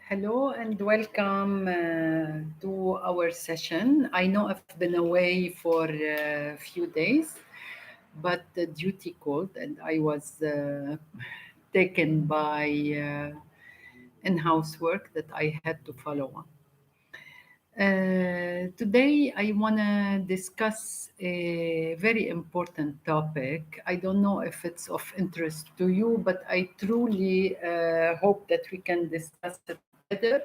Hello and welcome to our session. I know I've been away for a few days, but the duty called and I was taken by in-house work that I had to follow on. Today, I want to discuss a very important topic. I don't know if it's of interest to you, but I truly hope that we can discuss it together.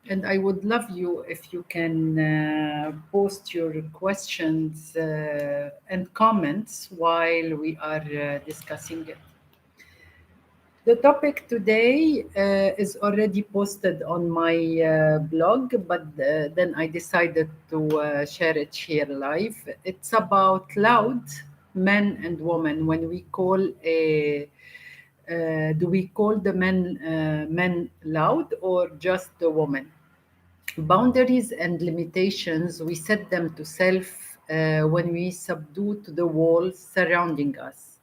And I would love you if you can post your questions and comments while we are discussing it. The topic today is already posted on my blog, but then I decided to share it here live. It's about loud men and women. When we call do we call the men loud or just the woman? Boundaries and limitations, we set them to self when we subdue to the walls surrounding us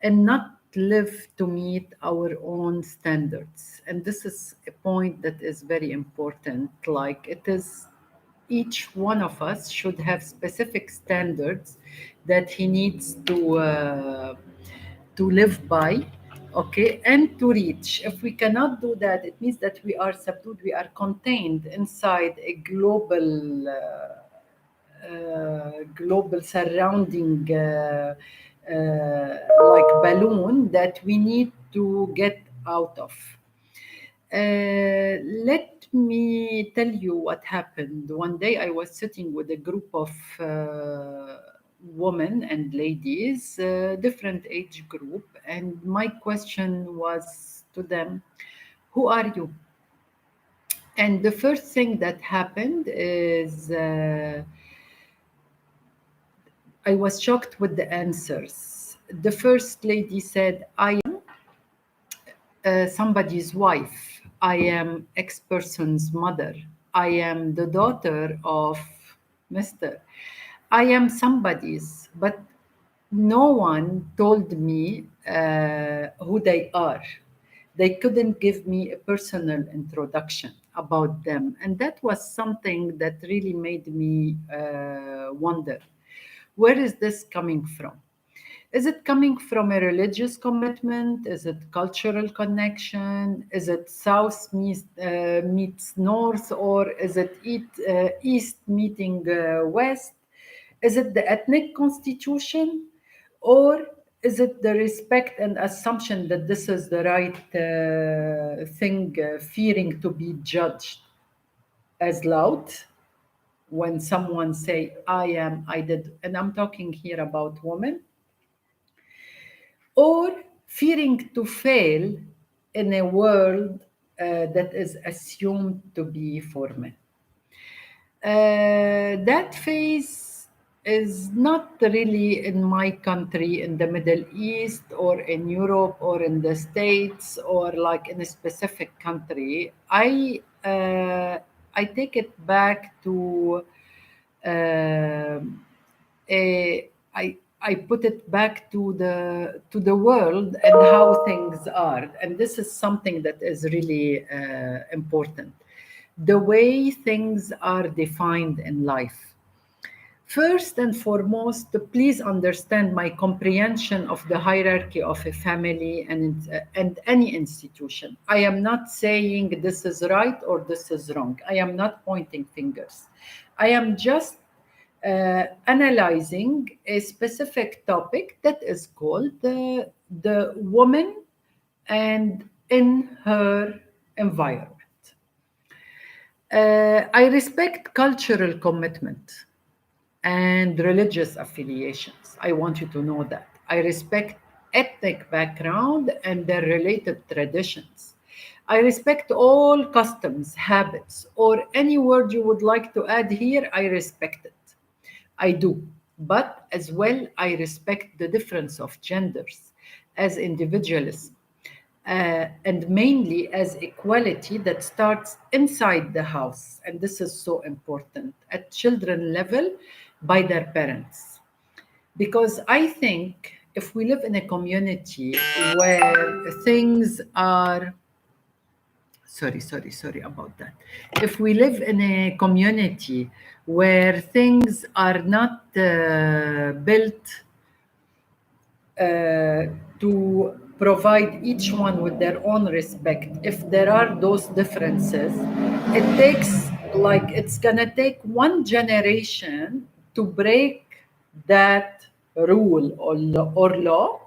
and not live to meet our own standards. And this is a point that is very important. Like it is, each one of us should have specific standards that he needs to live by, okay, and to reach. If we cannot do that, it means that we are subdued, we are contained inside a global surrounding like balloon that we need to get out of. Let me tell you what happened. One day I was sitting with a group of women and ladies, different age group, and my question was to them, who are you? And the first thing that happened is I was shocked with the answers. The first lady said, I am somebody's wife. I am X person's mother. I am the daughter of Mr. I am somebody's, but no one told me who they are. They couldn't give me a personal introduction about them. And that was something that really made me wonder, where is this coming from? Is it coming from a religious commitment? Is it cultural connection? Is it south meets north? Or is it east meeting west? Is it the ethnic constitution? Or is it the respect and assumption that this is the right thing, fearing to be judged as loud when someone say, I am, I did, and I'm talking here about women, or fearing to fail in a world that is assumed to be for men. That phase is not really in my country, in the Middle East, or in Europe, or in the States, or like in a specific country. I take it back to I put it back to the world and how things are, and this is something that is really important. The way things are defined in life. First and foremost, please understand my comprehension of the hierarchy of a family and any institution. I am not saying this is right or this is wrong. I am not pointing fingers. I am just analyzing a specific topic that is called the woman and in her environment. I respect cultural commitment and religious affiliations. I want you to know that. I respect ethnic background and their related traditions. I respect all customs, habits, or any word you would like to add here, I respect it. I do. But as well, I respect the difference of genders as individualism, and mainly as equality that starts inside the house. And this is so important at children level by their parents. Because I think if we live in a community where things are sorry about that. If we live in a community where things are not built to provide each one with their own respect, if there are those differences, it takes, like, it's gonna take one generation to break that rule or law,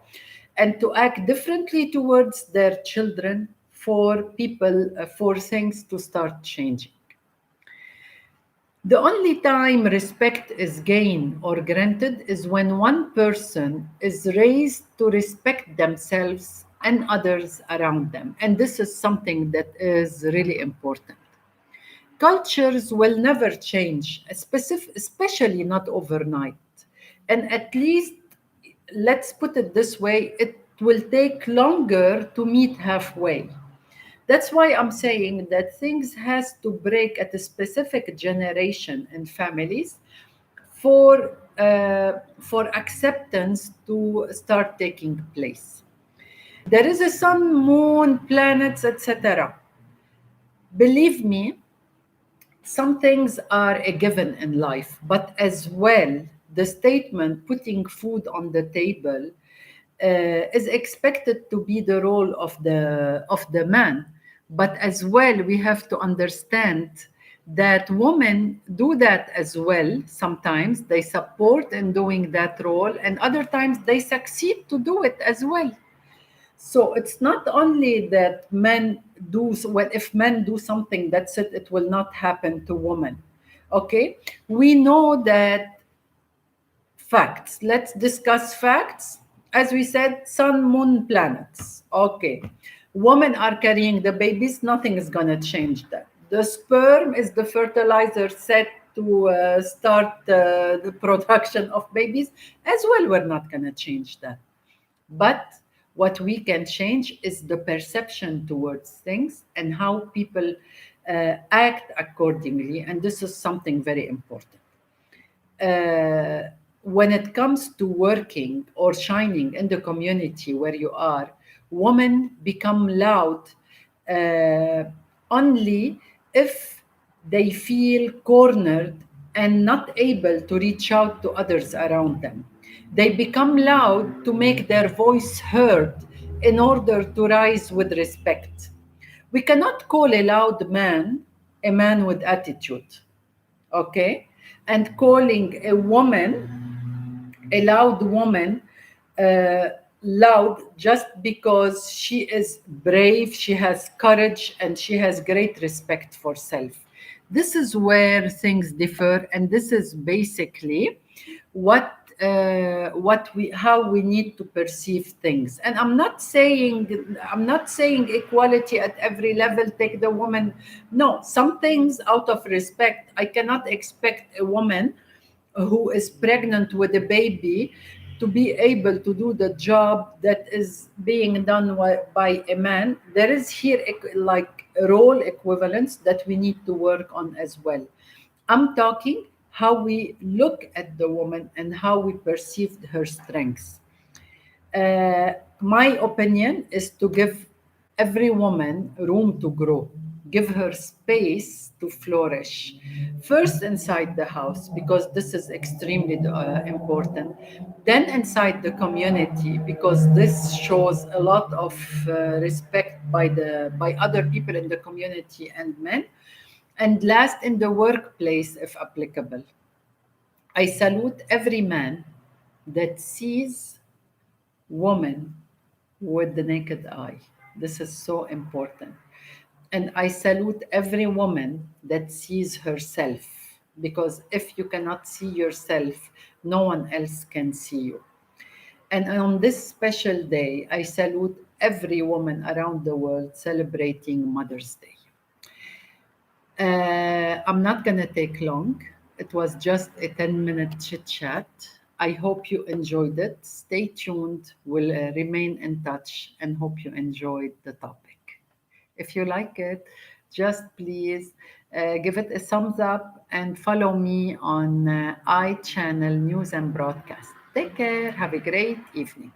and to act differently towards their children, for people, for things to start changing. The only time respect is gained or granted is when one person is raised to respect themselves and others around them. And this is something that is really important. Cultures will never change, especially not overnight. And at least, let's put it this way, it will take longer to meet halfway. That's why I'm saying that things has to break at a specific generation and families for acceptance to start taking place. There is a sun, moon, planets, etc. Believe me, some things are a given in life, but as well, the statement putting food on the table is expected to be the role of the man. But as well, we have to understand that women do that as well. Sometimes they support in doing that role, and other times they succeed to do it as well. So it's not only that men do, well, if men do something, that's it, it will not happen to women. Okay? We know that facts. Let's discuss facts. As we said, sun, moon, planets. Okay. Women are carrying the babies, nothing is going to change that. The sperm is the fertilizer set to start the production of babies. As well, we're not going to change that. But what we can change is the perception towards things and how people act accordingly. And this is something very important. When it comes to working or shining in the community where you are, women become loud uh, only if they feel cornered and not able to reach out to others around them. They become loud to make their voice heard in order to rise with respect. We cannot call a man with attitude, okay? And calling a loud woman, uh, loud just because she is brave, she has courage, and she has great respect for self. This is where things differ, and this is basically what what we how we need to perceive things. And I'm not saying equality at every level, take the woman. No, some things out of respect. I cannot expect a woman who is pregnant with a baby to be able to do the job that is being done by a man. There is here like role equivalence that we need to work on as well. I'm talking how we look at the woman and how we perceived her strengths. My opinion is to give every woman room to grow, give her space to flourish. First, inside the house, because this is extremely important. Then, inside the community, because this shows a lot of respect by other people in the community and men. And last, in the workplace, if applicable. I salute every man that sees woman with the naked eye. This is so important. And I salute every woman that sees herself, because if you cannot see yourself, no one else can see you. And on this special day, I salute every woman around the world celebrating Mother's Day. I'm not going to take long. It was just a 10-minute chit chat. I hope you enjoyed it. Stay tuned. We'll remain in touch and hope you enjoyed the topic. If you like it, just please give it a thumbs up and follow me on iChannel News and Broadcast. Take care. Have a great evening.